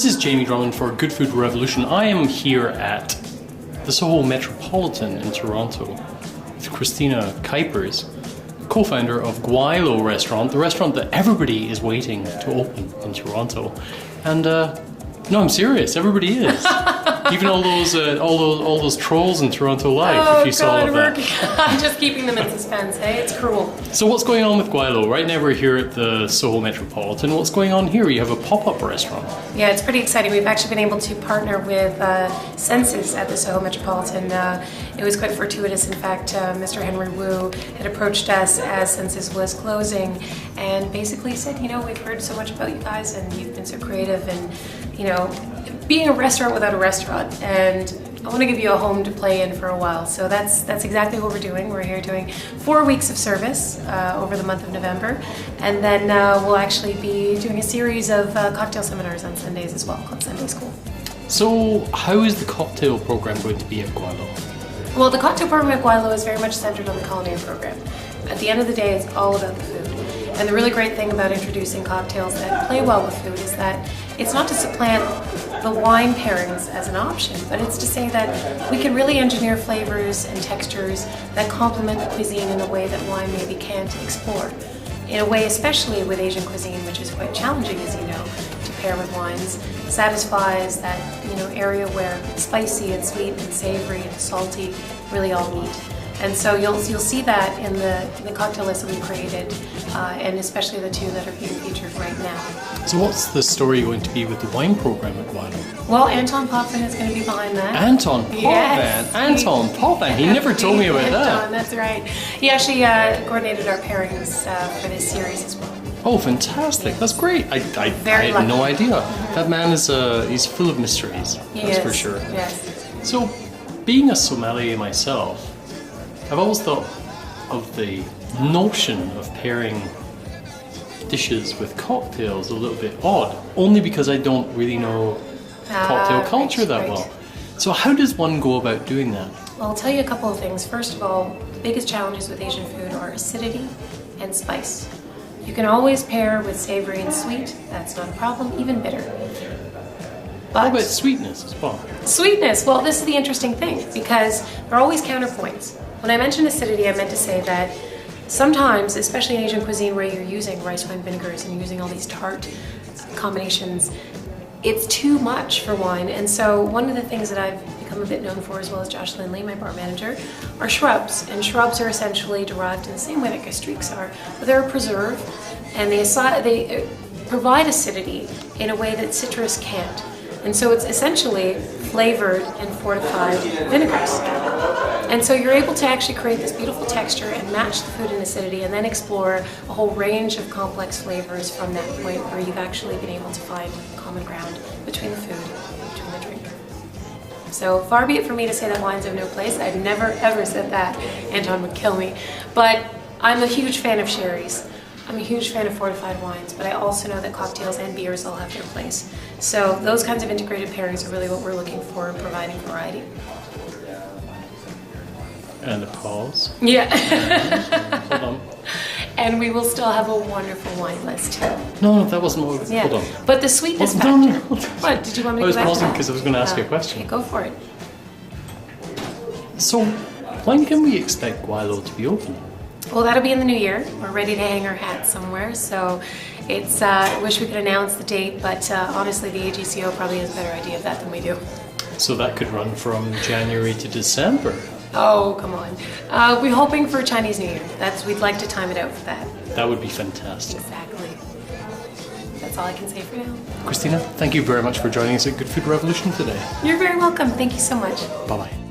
This is Jamie Drummond for Good Food Revolution. I am here at the SoHo Metropolitan in Toronto with Christina Kuypers, co-founder of GwaiLo restaurant, the restaurant that everybody is waiting to open in Toronto. And no, I'm serious. Everybody is. Even all those trolls in Toronto Live. If you saw all of that. I'm just keeping them in suspense. Hey, it's cruel. So what's going on with GwaiLo? Right now we're here at the SoHo Metropolitan. What's going on here? You have a pop-up restaurant. Yeah, it's pretty exciting. We've actually been able to partner with Senses at the SoHo Metropolitan. It was quite fortuitous. In fact, Mr. Henry Wu had approached us as Senses was closing and basically said, you know, we've heard so much about you guys and you've been so creative and, you know, being a restaurant without a restaurant, and I want to give you a home to play in for a while. So that's exactly what we're doing. We're here doing 4 weeks of service over the month of November, and then we'll actually be doing a series of cocktail seminars on Sundays as well, called Sunday School. So how is the cocktail program going to be at GwaiLo? Well, the cocktail program at GwaiLo is very much centered on the culinary program. At the end of the day, it's all about the food. And the really great thing about introducing cocktails that play well with food is that it's not to supplant the wine pairings as an option, but it's to say that we can really engineer flavors and textures that complement the cuisine in a way that wine maybe can't explore. In a way, especially with Asian cuisine, which is quite challenging, as you know, to pair with wines, satisfies that, you know, area where spicy and sweet and savory and salty really all meet. And so you'll see that in the cocktail list that we created, and especially the two that are being featured right now. So what's the story going to be with the wine program at GwaiLo? Well, Anton Potvin is going to be behind that. Anton Potvin? Yes. Anton Potvin, he never told me about that. That's right. He actually coordinated our pairings for this series as well. Oh, fantastic. That's great. I had no idea. That man is he's full of mysteries, that's for sure. Yes. So, being a sommelier myself, I've always thought of the notion of pairing dishes with cocktails a little bit odd, only because I don't really know cocktail culture that well. So how does one go about doing that? Well, I'll tell you a couple of things. First of all, the biggest challenges with Asian food are acidity and spice. You can always pair with savory and sweet, that's not a problem, even bitter. But how about sweetness as well? Sweetness, well, this is the interesting thing, because there are always counterpoints. When I mentioned acidity, I meant to say that sometimes, especially in Asian cuisine where you're using rice wine vinegars and you're using all these tart combinations, it's too much for wine. And so one of the things that I've become a bit known for, as well as Josh Lindley, my bar manager, are shrubs. And shrubs are essentially derived in the same way that gastriques are, but they're a preserve, and they provide acidity in a way that citrus can't. And so it's essentially flavored and fortified vinegars. And so you're able to actually create this beautiful texture and match the food in acidity and then explore a whole range of complex flavors from that point where you've actually been able to find common ground between the food and between the drink. So far be it for me to say that wines have no place. I've never ever said that. Anton would kill me. But I'm a huge fan of sherries. I'm a huge fan of fortified wines, but I also know that cocktails and beers all have their place. So those kinds of integrated pairings are really what we're looking for in providing variety. And a pause. Yeah. Hold on. And we will still have a wonderful wine list too. No, that wasn't what Yeah. Hold on. But the sweetness factor. No. What, did you want me to I was go back to pausing that? because I was going to ask you a question. Okay, go for it. So, when can we expect GwaiLo to be open? Well, that'll be in the new year. We're ready to hang our hat somewhere, so it's. I wish we could announce the date, but honestly, the AGCO probably has a better idea of that than we do. So that could run from January to December. Oh, come on. We're hoping for Chinese New Year. We'd like to time it out for that. That would be fantastic. Exactly. That's all I can say for now. Christina, thank you very much for joining us at Good Food Revolution today. You're very welcome. Thank you so much. Bye-bye.